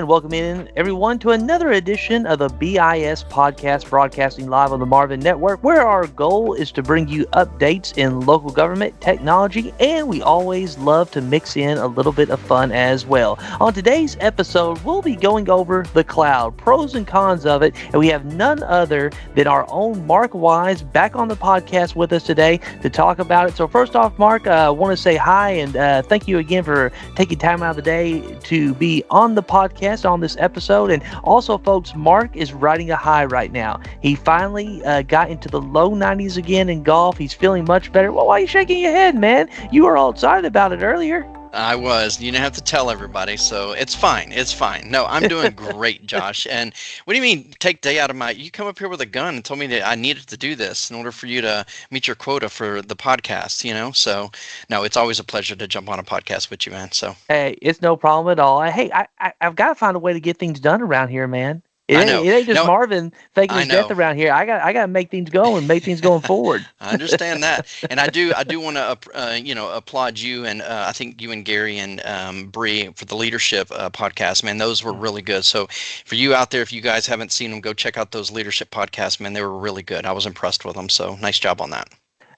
And welcome in everyone to another edition of the BIS podcast, broadcasting live on the Marvin Network, where our goal is to bring you updates in local government, technology, and we always love to mix in a little bit of fun as well. On today's episode, we'll be going over the cloud, pros and cons of it, and we have none other than our own Mark Wise back on the podcast with us today to talk about it. So first off, Mark, I want to say hi and thank you again for taking time out of the day to be on the podcast on this episode. And also, folks, Mark is riding a high right now. He finally got into the low 90s again in golf. He's feeling much better. Well, why are you shaking your head, man? You were all excited about it earlier. I was. You didn't have to tell everybody, so it's fine. It's fine. No, I'm doing great, Josh. And what do you mean take day out of my... You come up here with a gun and told me that I needed to do this in order for you to meet your quota for the podcast, you know? So, no, it's always a pleasure to jump on a podcast with you, man. So, hey, it's no problem at all. Hey, I've got to find a way to get things done around here, man. It ain't just Marvin faking his death around here. I got to make things go and make things going forward. I understand that, and I do want to applaud you, and I think you and Gary and Bree for the leadership podcast. Man, those were really good. So for you out there, if you guys haven't seen them, go check out those leadership podcasts. Man, they were really good. I was impressed with them. So nice job on that.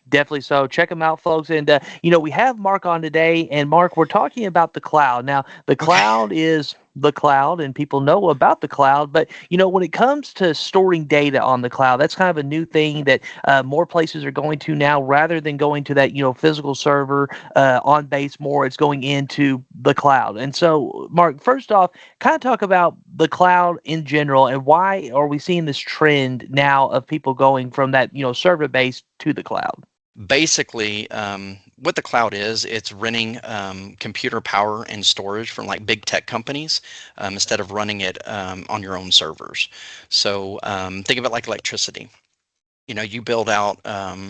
Definitely so. Check them out, folks. And, we have Mark on today. And, Mark, we're talking about the cloud. Now, the cloud is the cloud, and people know about the cloud. But, when it comes to storing data on the cloud, that's kind of a new thing that more places are going to now. Rather than going to that, physical server on base more, it's going into the cloud. And so, Mark, first off, kind of talk about the cloud in general and why are we seeing this trend now of people going from that, server base to the cloud? Basically, what the cloud is, it's renting computer power and storage from like big tech companies instead of running it on your own servers. So think of it like electricity. You build out,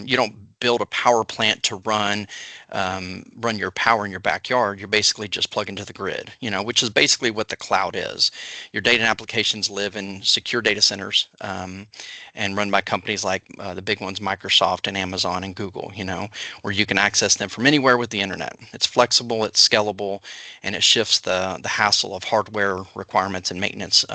you don't build a power plant to run your power in your backyard. You're basically just plug into the grid, which is basically what the cloud is. Your data and applications live in secure data centers and run by companies like the big ones, Microsoft and Amazon and Google, where you can access them from anywhere with the internet. It's flexible, it's scalable, and it shifts the hassle of hardware requirements and maintenance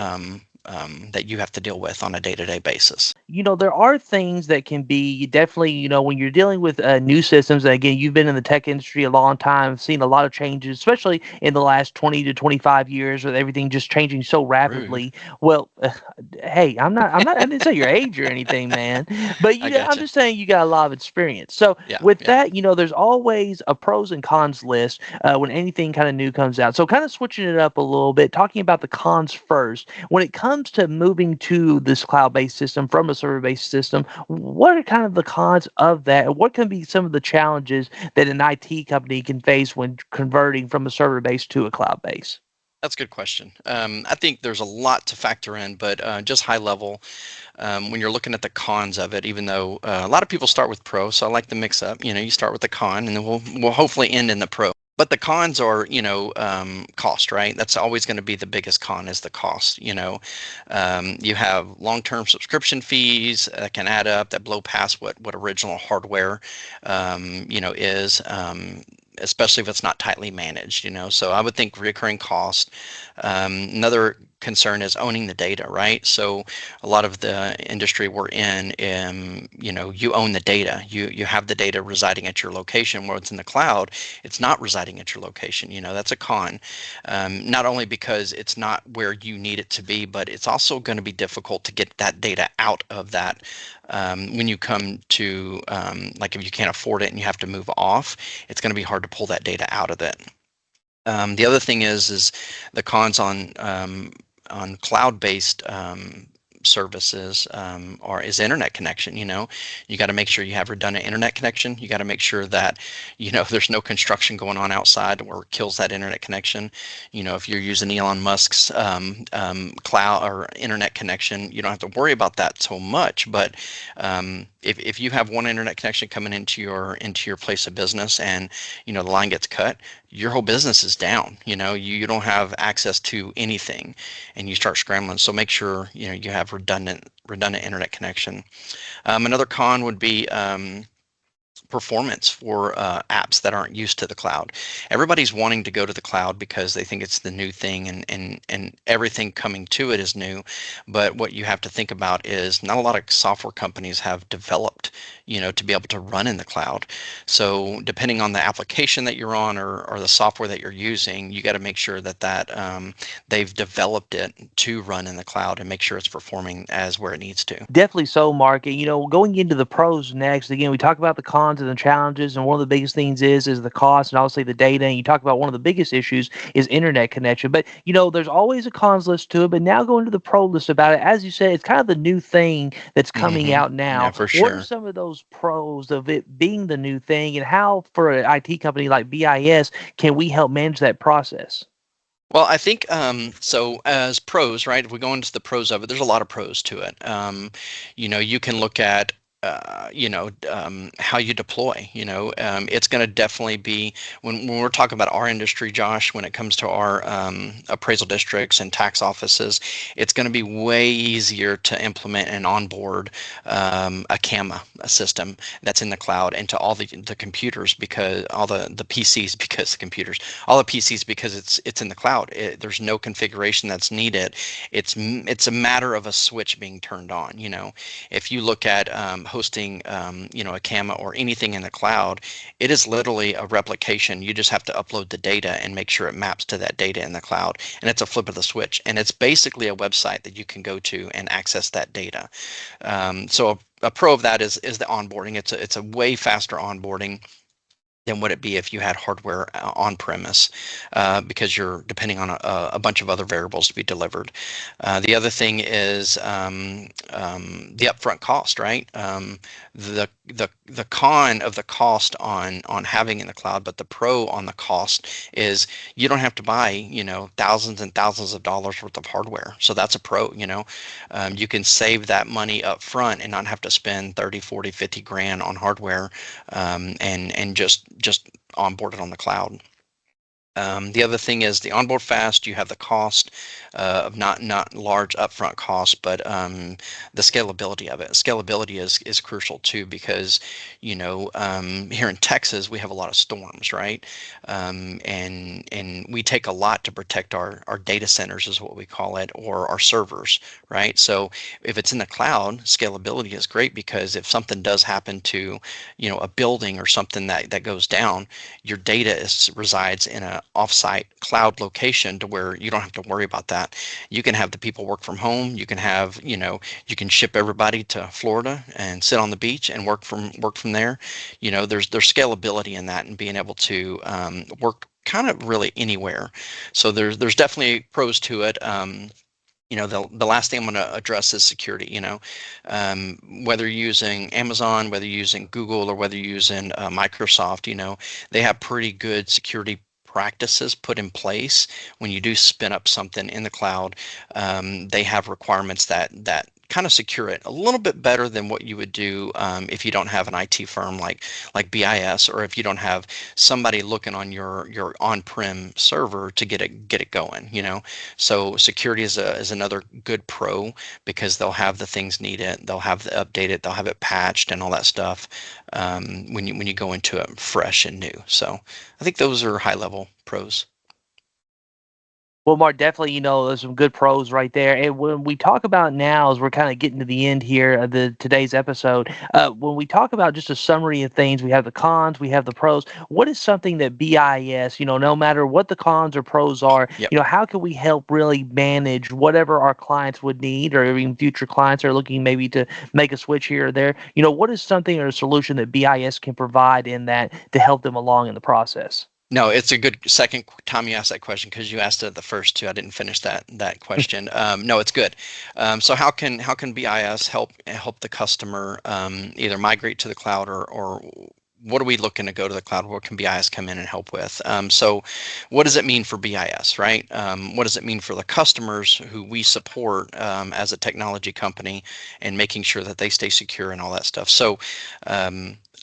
that you have to deal with on a day-to-day basis. There are things that can be definitely, when you're dealing with new systems, and again, you've been in the tech industry a long time, seen a lot of changes, especially in the last 20 to 25 years with everything just changing so rapidly. Rude. Well, hey, I didn't say your age or anything, man, but I'm just saying you got a lot of experience. So that, there's always a pros and cons list when anything kind of new comes out. So kind of switching it up a little bit, talking about the cons first. When it comes to moving to this cloud-based system from a server-based system, what are kind of the cons of that? And what can be some of the challenges that an IT company can face when converting from a server base to a cloud base? That's a good question. I think there's a lot to factor in, but just high level, when you're looking at the cons of it, even though a lot of people start with pro, so I like the mix up. You start with the con, and then we'll hopefully end in the pro. But the cons are, cost, right? That's always going to be the biggest con is the cost. You have long-term subscription fees that can add up that blow past what original hardware, is. Especially if it's not tightly managed, So I would think recurring cost. Another concern is owning the data, right? So a lot of the industry we're in, you own the data. You have the data residing at your location. Where it's in the cloud, it's not residing at your location. That's a con. Not only because it's not where you need it to be, but it's also going to be difficult to get that data out of that when you come to, like if you can't afford it and you have to move off, it's going to be hard to pull that data out of it. The other thing is the cons on cloud-based services is internet connection. You got to make sure you have redundant internet connection. You got to make sure that there's no construction going on outside where it kills that internet connection. If you're using Elon Musk's cloud or internet connection, you don't have to worry about that so much. But if you have one internet connection coming into your place of business and the line gets cut, your whole business is down. You don't have access to anything, and you start scrambling. So make sure you have redundant internet connection. Another con would be performance for apps that aren't used to the cloud. Everybody's wanting to go to the cloud because they think it's the new thing, and everything coming to it is new. But what you have to think about is not a lot of software companies have developed, to be able to run in the cloud. So depending on the application that you're on, or the software that you're using, you got to make sure that they've developed it to run in the cloud and make sure it's performing as where it needs to. Definitely so, Mark. And going into the pros next, again, we talk about the cons and the challenges, and one of the biggest things is the cost and obviously the data. And you talk about one of the biggest issues is internet connection. But there's always a cons list to it. But now going to the pro list about it, as you said, it's kind of the new thing that's coming out Yeah, now. for What are sure. some of those pros of it being the new thing, and how, for an IT company like BIS, can we help manage that process? Well, I think so. As pros, right? If we go into the pros of it, there's a lot of pros to it. You can look at how you deploy. It's going to definitely be when we're talking about our industry, Josh. When it comes to our appraisal districts and tax offices, it's going to be way easier to implement and onboard a CAMA a system that's in the cloud, and to all the computers, because all the PCs, because the computers, all the PCs, because it's in the cloud. There's no configuration that's needed. It's a matter of a switch being turned on. If you look at hosting, a CAMA or anything in the cloud, it is literally a replication. You just have to upload the data and make sure it maps to that data in the cloud. And it's a flip of the switch. And it's basically a website that you can go to and access that data. So a pro of that is the onboarding. It's a way faster onboarding than would it be if you had hardware on premise, because you're depending on a bunch of other variables to be delivered. The other thing is the upfront cost, right? The con of the cost on having in the cloud, but the pro on the cost is you don't have to buy thousands and thousands of dollars worth of hardware. So that's a pro. You can save that money up front and not have to spend 30, 40, 50 grand on hardware, and just onboard it on the cloud. The other thing is the onboard fast. You have the cost of not large upfront costs, but the scalability of it. Scalability is crucial too, because here in Texas we have a lot of storms, right? And we take a lot to protect our data centers, is what we call it, or our servers, right? So if it's in the cloud, scalability is great, because if something does happen to a building or something that goes down, your data resides in a offsite cloud location, to where you don't have to worry about that. You can have the people work from home. You can have, you can ship everybody to Florida and sit on the beach and work from there. There's scalability in that, and being able to work kind of really anywhere. So there's definitely pros to it. The last thing I'm going to address is security. Whether you're using Amazon, whether you're using Google, or whether you're using Microsoft, they have pretty good security practices put in place. When you do spin up something in the cloud, they have requirements that kind of secure it a little bit better than what you would do if you don't have an IT firm like BIS, or if you don't have somebody looking on your on-prem server to get it going. So security is another good pro, because they'll have the things needed, they'll have the updated, they'll have it patched and all that stuff, when you go into it fresh and new. So I think those are high level pros. Well, Mark, definitely, there's some good pros right there. And when we talk about now, as we're kind of getting to the end here of the today's episode, when we talk about just a summary of things, we have the cons, we have the pros. What is something that BIS, no matter what the cons or pros are, Yep. how can we help really manage whatever our clients would need, or even future clients are looking maybe to make a switch here or there? What is something or a solution that BIS can provide in that to help them along in the process? No, it's a good second time you asked that question, because you asked it the first two. I didn't finish that question. No, it's good. So how can BIS help the customer either migrate to the cloud, or what are we looking to go to the cloud? What can BIS come in and help with? So what does it mean for BIS, right? What does it mean for the customers who we support as a technology company, and making sure that they stay secure and all that stuff? So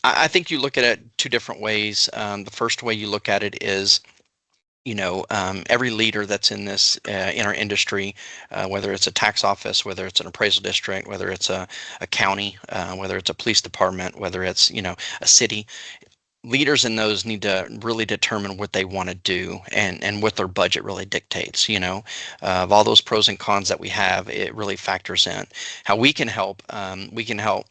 I think you look at it two different ways. The first way you look at it is, every leader that's in this in our industry, whether it's a tax office, whether it's an appraisal district, whether it's a county, whether it's a police department, whether it's a city, leaders in those need to really determine what they want to do and what their budget really dictates. Of all those pros and cons that we have, it really factors in how we can help. We can help.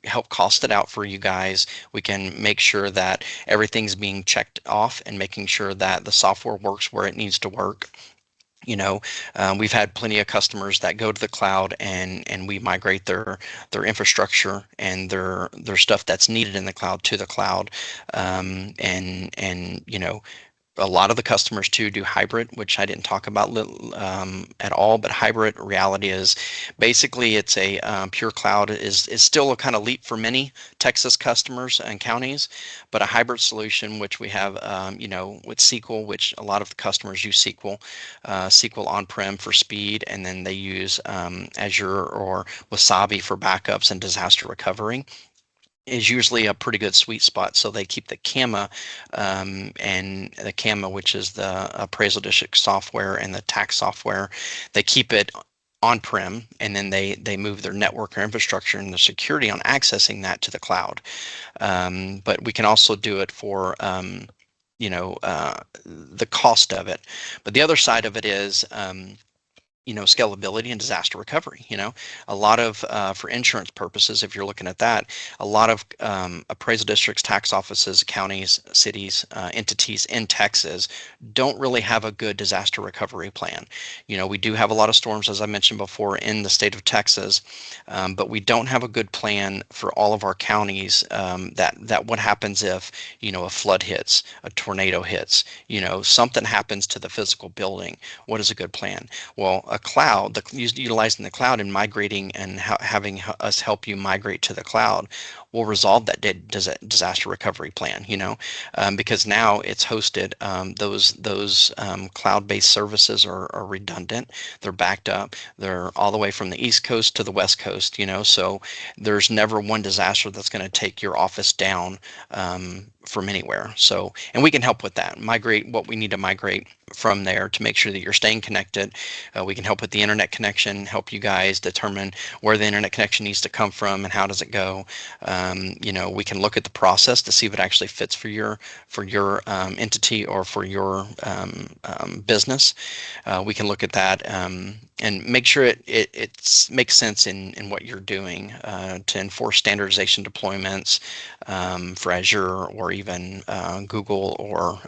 Help cost it out for you guys. We can make sure that everything's being checked off and making sure that the software works where it needs to work. We've had plenty of customers that go to the cloud and we migrate their infrastructure and their stuff that's needed in the cloud to the cloud. And a lot of the customers too do hybrid, which I didn't talk about at all. But hybrid reality is basically it's a pure cloud is still a kind of leap for many Texas customers and counties, but a hybrid solution, which we have, with SQL, which a lot of the customers use SQL on-prem for speed, and then they use Azure or Wasabi for backups and disaster recovery, is usually a pretty good sweet spot. So they keep the CAMA, which is the appraisal district software and the tax software, they keep it on-prem, and then they move their network or infrastructure and the security on accessing that to the cloud. But we can also do it for the cost of it. But the other side of it is scalability and disaster recovery. A lot of, for insurance purposes, if you're looking at that, a lot of appraisal districts, tax offices, counties, cities, entities in Texas don't really have a good disaster recovery plan. We do have a lot of storms, as I mentioned before, in the state of Texas, but we don't have a good plan for all of our counties. That what happens if a flood hits, a tornado hits, something happens to the physical building. What is a good plan? Well, a cloud, utilizing the cloud and migrating and having us help you migrate to the cloud will resolve that disaster recovery plan, because now it's hosted. Those cloud-based services are redundant. They're backed up. They're all the way from the East Coast to the West Coast, so there's never one disaster that's going to take your office down from anywhere. So, and we can help with that. Migrate what we need to migrate from there to make sure that you're staying connected. We can help with the internet connection, help you guys determine where the internet connection needs to come from and how does it go. We can look at the process to see if it actually fits for your entity or for your business. We can look at that and make sure it makes sense in what you're doing to enforce standardization deployments for Azure or even Google or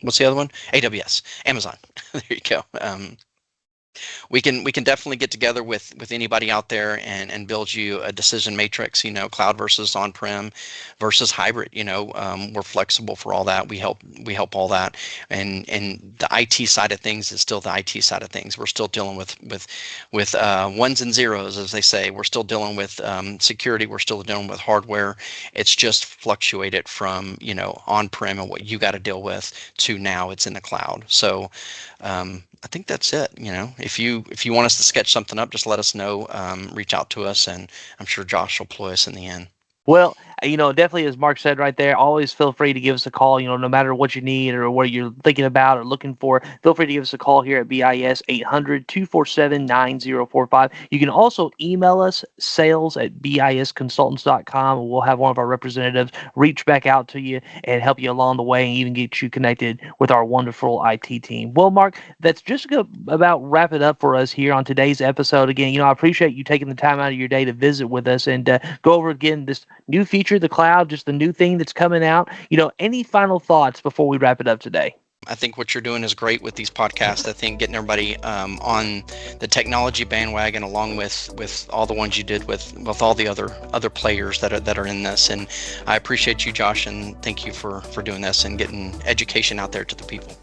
what's the other one? AWS, Amazon. There you go. We can definitely get together with anybody out there and build you a decision matrix, cloud versus on-prem versus hybrid. We're flexible for all that. We help all that. And the IT side of things is still the IT side of things. We're still dealing with ones and zeros, as they say. We're still dealing with security. We're still dealing with hardware. It's just fluctuated from, on-prem and what you got to deal with to now it's in the cloud. So I think that's it. If you want us to sketch something up, just let us know. Reach out to us, and I'm sure Josh will employ us in the end. Well, definitely, as Mark said right there, always feel free to give us a call, no matter what you need or what you're thinking about or looking for. Feel free to give us a call here at BIS 800-247-9045. You can also email us, sales@bisconsultants.com. We'll have one of our representatives reach back out to you and help you along the way and even get you connected with our wonderful IT team. Well, Mark, that's just about wrap it up for us here on today's episode. Again, I appreciate you taking the time out of your day to visit with us and go over again this new feature, the cloud, just the new thing that's coming out. Any final thoughts before we wrap it up today? I think what you're doing is great with these podcasts. I think getting everybody on the technology bandwagon, along with all the ones you did with all the other players that are in this. And I appreciate you, Josh, and thank you for doing this and getting education out there to the people.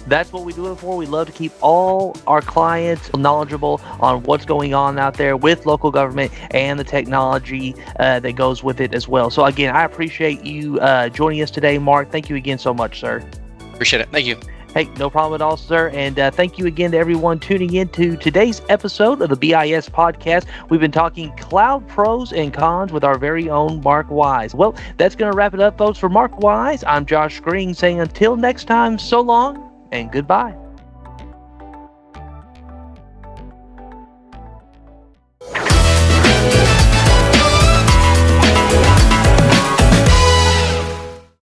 That's what we do it for. We love to keep all our clients knowledgeable on what's going on out there with local government and the technology that goes with it as well. So again, I appreciate you joining us today, Mark. Thank you again so much, sir. Appreciate it. Thank you. Hey, no problem at all, sir. And thank you again to everyone tuning in to today's episode of the BIS podcast. We've been talking cloud pros and cons with our very own Mark Wise. Well, that's going to wrap it up, folks. For Mark Wise, I'm Josh Green saying until next time, so long and goodbye.